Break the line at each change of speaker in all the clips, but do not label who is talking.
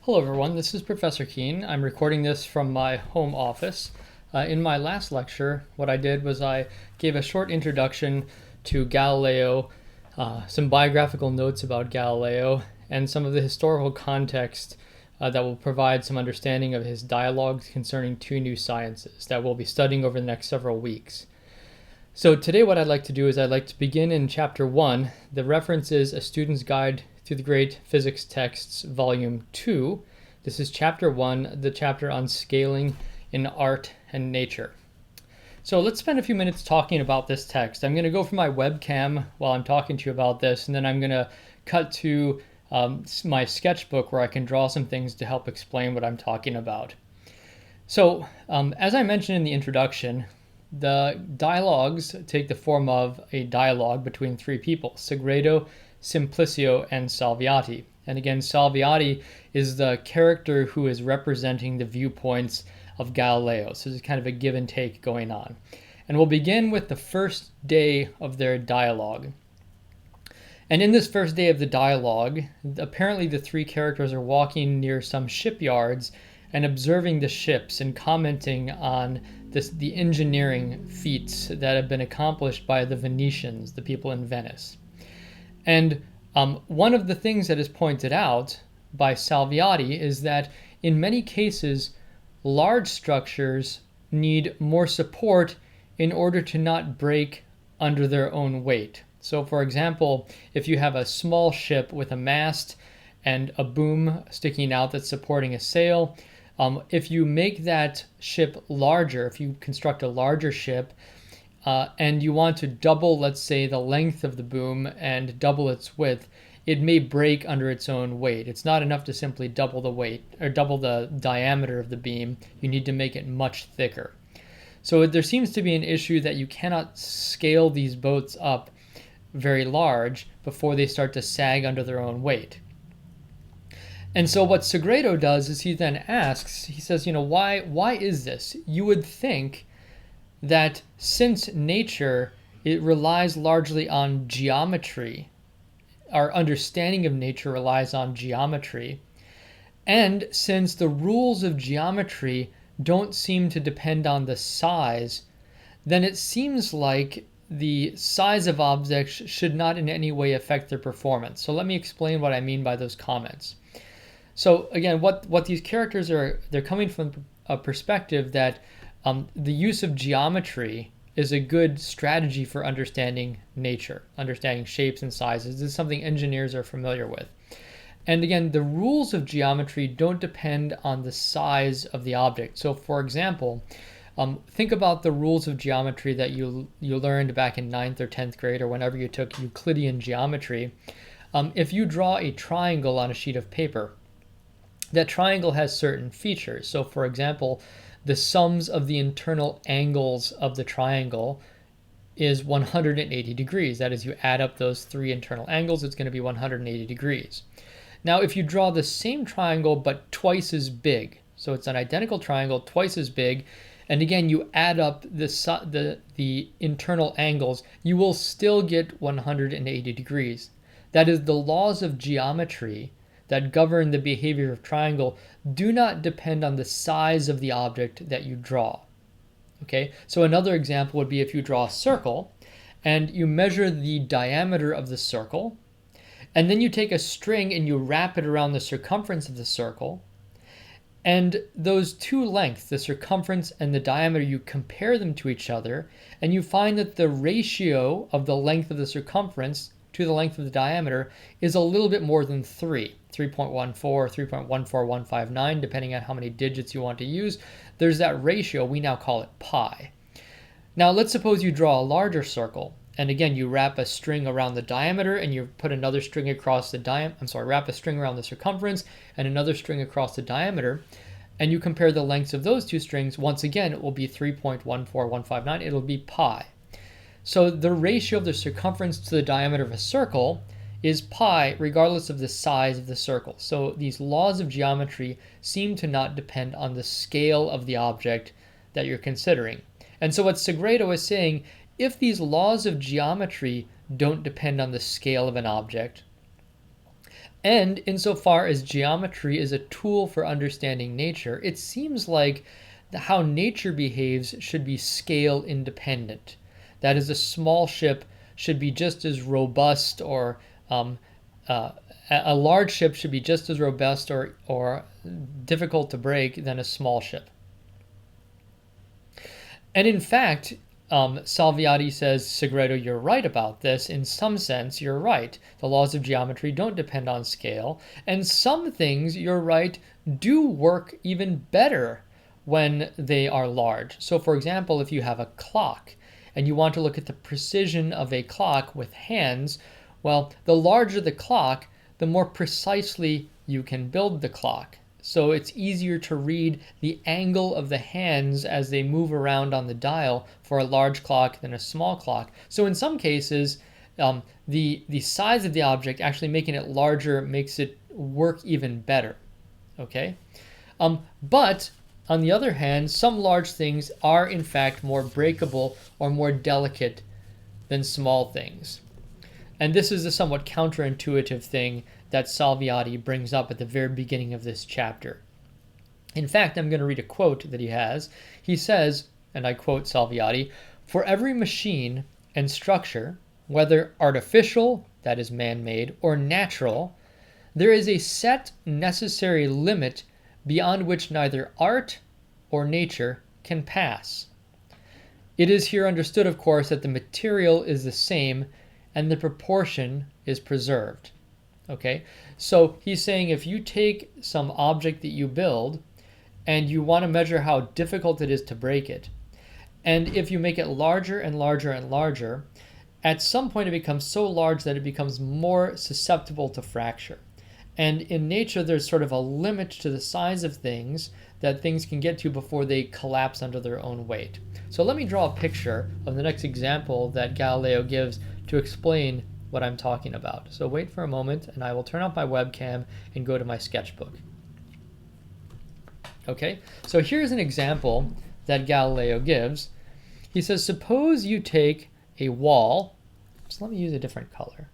Hello everyone, this is Professor Keen. I'm recording this from my home office. In my last lecture, what I did was I gave a short introduction to Galileo, some biographical notes about Galileo, and some of the historical context that will provide some understanding of his dialogues concerning two new sciences that we'll be studying over the next several weeks. So today what I'd like to do is I'd like to begin in Chapter 1. The reference is A Student's Guide to the Great Physics Texts, Volume 2. This is Chapter 1, the chapter on scaling in art and nature. So let's spend a few minutes talking about this text. I'm going to go for my webcam while I'm talking to you about this, and then I'm going to cut to my sketchbook where I can draw some things to help explain what I'm talking about. So as I mentioned in the introduction, the dialogues take the form of a dialogue between three people, Sagredo, Simplicio, and Salviati. And again, Salviati is the character who is representing the viewpoints of Galileo. So there's kind of a give and take going on. And we'll begin with the first day of their dialogue. And in this first day of the dialogue, apparently the three characters are walking near some shipyards and observing the ships and commenting on the engineering feats that have been accomplished by the Venetians, the people in Venice. And one of the things that is pointed out by Salviati is that in many cases, large structures need more support in order to not break under their own weight. So for example, if you have a small ship with a mast and a boom sticking out that's supporting a sail, if you make that ship larger, if you construct a larger ship, and you want to double, let's say, the length of the boom and double its width, it may break under its own weight. It's not enough to simply double the weight or double the diameter of the beam. You need to make it much thicker. So there seems to be an issue that you cannot scale these boats up very large before they start to sag under their own weight. And so what Sagredo does is he then asks, he says, why is this? You would think that since nature, it relies largely on geometry, our understanding of nature relies on geometry, and since the rules of geometry don't seem to depend on the size, then it seems like the size of objects should not in any way affect their performance. So let me explain what I mean by those comments. So again, what these characters are, they're coming from a perspective that the use of geometry is a good strategy for understanding nature, understanding shapes and sizes. This is something engineers are familiar with. And again, the rules of geometry don't depend on the size of the object. So for example, think about the rules of geometry that you learned back in 9th or 10th grade or whenever you took Euclidean geometry. If you draw a triangle on a sheet of paper, that triangle has certain features. So for example, the sums of the internal angles of the triangle is 180 degrees. That is, you add up those three internal angles, it's going to be 180 degrees. Now, if you draw the same triangle but twice as big, so it's an identical triangle, twice as big, and again, you add up the internal angles, you will still get 180 degrees. That is, the laws of geometry that govern the behavior of triangle do not depend on the size of the object that you draw. Okay, so another example would be if you draw a circle and you measure the diameter of the circle, and then you take a string and you wrap it around the circumference of the circle, and those two lengths, the circumference and the diameter, you compare them to each other, and you find that the ratio of the length of the circumference to the length of the diameter is a little bit more than 3.14, 3.14159, depending on how many digits you want to use. There's that ratio, we now call it pi. Now let's suppose you draw a larger circle, and again you wrap a string around the diameter and you put another string across the wrap a string around the circumference and another string across the diameter, and you compare the lengths of those two strings. Once again, it will be 3.14159, it'll be pi. So the ratio of the circumference to the diameter of a circle is pi regardless of the size of the circle. So these laws of geometry seem to not depend on the scale of the object that you're considering. And so what Sagredo is saying, if these laws of geometry don't depend on the scale of an object, And insofar as geometry is a tool for understanding nature, it seems like how nature behaves should be scale independent. That is, a small ship should be just as robust, or a large ship should be just as robust or difficult to break than a small ship. And in fact, Salviati says, Sagredo, you're right about this. In some sense, you're right. The laws of geometry don't depend on scale. And some things, you're right, do work even better when they are large. So for example, if you have a clock and you want to look at the precision of a clock with hands, well, the larger the clock, the more precisely you can build the clock. So it's easier to read the angle of the hands as they move around on the dial for a large clock than a small clock. So in some cases, the size of the object, actually making it larger, makes it work even better. Okay, but on the other hand, some large things are in fact more breakable or more delicate than small things. And this is a somewhat counterintuitive thing that Salviati brings up at the very beginning of this chapter. In fact, I'm going to read a quote that he has. He says, and I quote Salviati, "For every machine and structure, whether artificial, that is man-made, or natural, there is a set necessary limit beyond which neither art or nature can pass. It is here understood, of course, that the material is the same and the proportion is preserved." Okay, so he's saying if you take some object that you build and you want to measure how difficult it is to break it, and if you make it larger and larger and larger, at some point it becomes so large that it becomes more susceptible to fracture. And in nature, there's sort of a limit to the size of things that things can get to before they collapse under their own weight. So let me draw a picture of the next example that Galileo gives to explain what I'm talking about. So wait for a moment and I will turn off my webcam and go to my sketchbook. Okay, so here's an example that Galileo gives. He says, suppose you take a wall. So let me use a different color.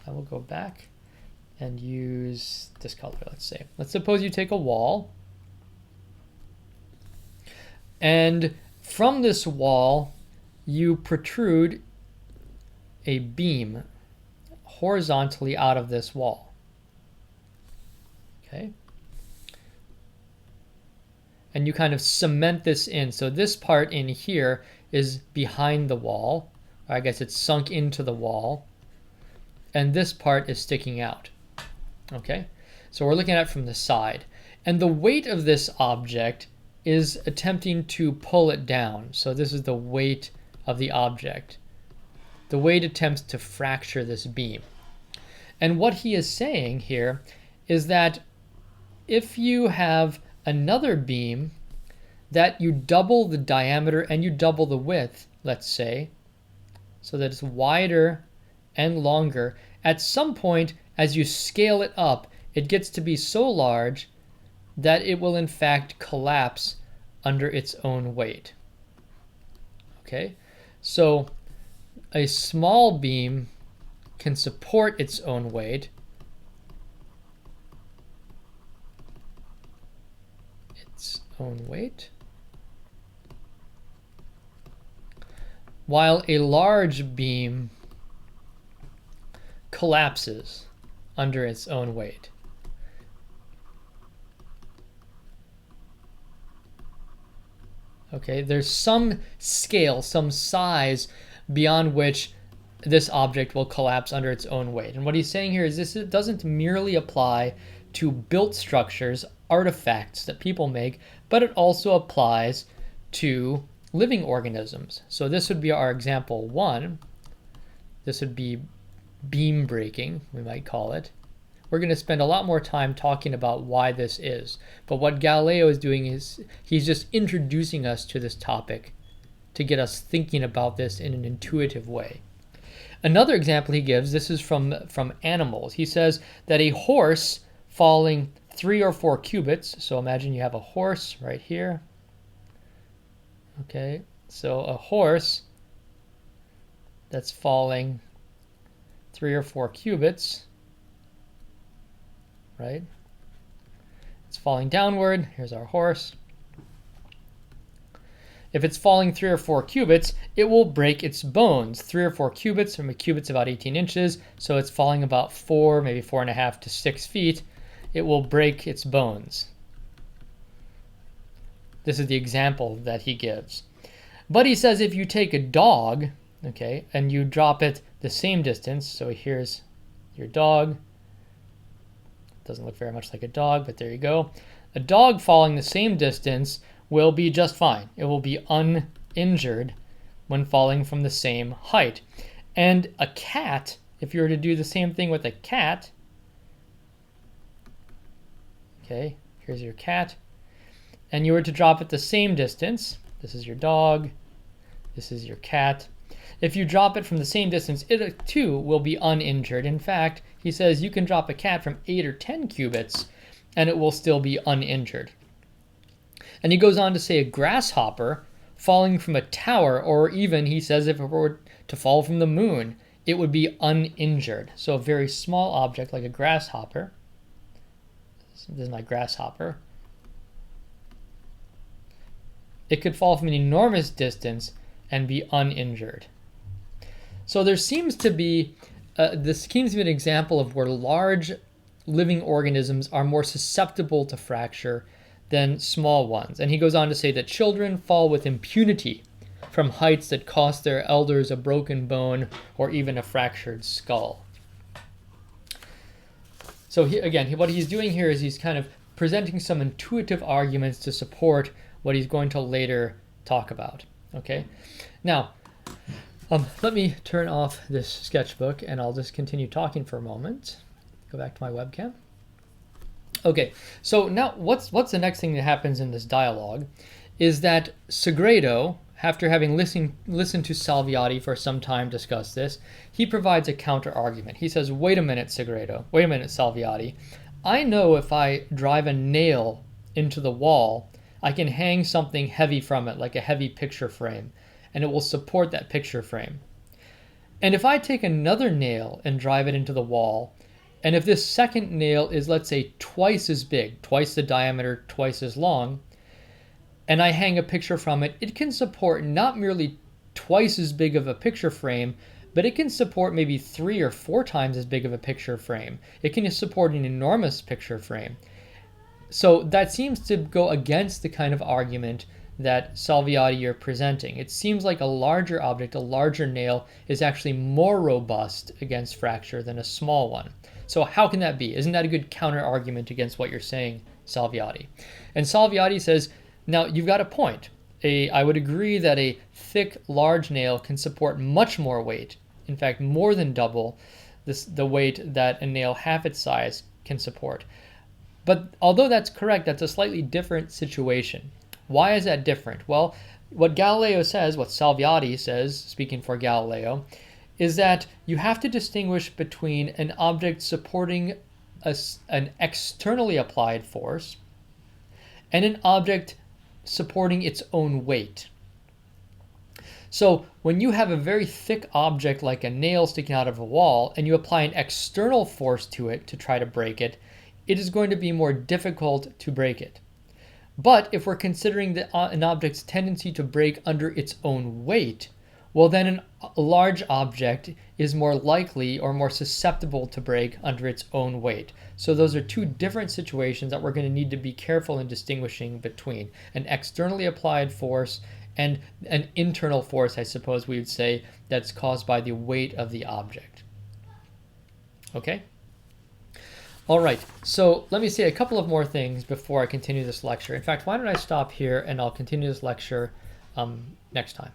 I will go back and use this color, let's say. Let's suppose you take a wall, and from this wall you protrude a beam horizontally out of this wall. Okay, and you kind of cement this in. So this part in here is behind the wall, or I guess it's sunk into the wall, and this part is sticking out. Okay, so we're looking at it from the side, and the weight of this object is attempting to pull it down. So this is the weight of the object. The weight attempts to fracture this beam. And what he is saying here is that if you have another beam that you double the diameter and you double the width, let's say, so that it's wider and longer, at some point as you scale it up, it gets to be so large that it will in fact collapse under its own weight. Okay, so a small beam can support its own weight. While a large beam collapses under its own weight. Okay, there's some scale, some size beyond which this object will collapse under its own weight. And what he's saying here is this doesn't merely apply to built structures, artifacts that people make, but it also applies to living organisms. So this would be our example 1. This would be beam breaking, we might call it. We're going to spend a lot more time talking about why this is. But what Galileo is doing is he's just introducing us to this topic to get us thinking about this in an intuitive way. Another example he gives, this is from animals. He says that a horse falling 3 or 4 cubits, so imagine you have a horse right here. Okay, so a horse that's falling 3 or 4 cubits right? It's falling downward. Here's our horse. If it's falling 3 or 4 cubits, it will break its bones. 3 or 4 cubits, from a cubit's about 18 inches, so it's falling about 4, maybe 4.5 to 6 feet. It will break its bones. This is the example that he gives. But he says if you take a dog, okay, and you drop it the same distance, so here's your dog. Doesn't look very much like a dog, but there you go. A dog falling the same distance will be just fine. It will be uninjured when falling from the same height. And a cat, if you were to do the same thing with a cat, okay, here's your cat, and you were to drop it the same distance, this is your dog, this is your cat. If you drop it from the same distance, it too will be uninjured. In fact, he says you can drop a cat from 8 or 10 cubits and it will still be uninjured. And he goes on to say a grasshopper falling from a tower, or even, he says, if it were to fall from the moon, it would be uninjured. So a very small object like a grasshopper. This is my grasshopper. It could fall from an enormous distance and be uninjured. So there seems to be, this seems to be an example of where large living organisms are more susceptible to fracture than small ones. And he goes on to say that children fall with impunity from heights that cost their elders a broken bone or even a fractured skull. So what he's doing here is he's kind of presenting some intuitive arguments to support what he's going to later talk about. Okay, now let me turn off this sketchbook and I'll just continue talking for a moment. Go back to my webcam. Okay, so now what's the next thing that happens in this dialogue is that Sagredo, after having listened to Salviati for some time discuss this, he provides a counter argument. He says, wait a minute, Sagredo, wait a minute, Salviati. I know if I drive a nail into the wall, I can hang something heavy from it, like a heavy picture frame, and it will support that picture frame. And if I take another nail and drive it into the wall, and if this second nail is, let's say, twice as big, twice the diameter, twice as long, and I hang a picture from it, it can support not merely twice as big of a picture frame, but it can support maybe 3 or 4 times as big of a picture frame. It can support an enormous picture frame. So that seems to go against the kind of argument that Salviati are presenting. It seems like a larger object, a larger nail, is actually more robust against fracture than a small one. So how can that be? Isn't that a good counter argument against what you're saying, Salviati? And Salviati says, now you've got a point. I would agree that a thick, large nail can support much more weight. In fact, more than double the weight that a nail half its size can support. But although that's correct, that's a slightly different situation. Why is that different? Well, what Galileo says, what Salviati says, speaking for Galileo, is that you have to distinguish between an object supporting an externally applied force and an object supporting its own weight. So when you have a very thick object like a nail sticking out of a wall and you apply an external force to it to try to break it, it is going to be more difficult to break it. But if we're considering an object's tendency to break under its own weight, well then a large object is more likely or more susceptible to break under its own weight. So those are two different situations that we're going to need to be careful in distinguishing between. An externally applied force and an internal force, I suppose we would say, that's caused by the weight of the object. Okay? All right, so let me say a couple of more things before I continue this lecture. In fact, why don't I stop here and I'll continue this lecture next time.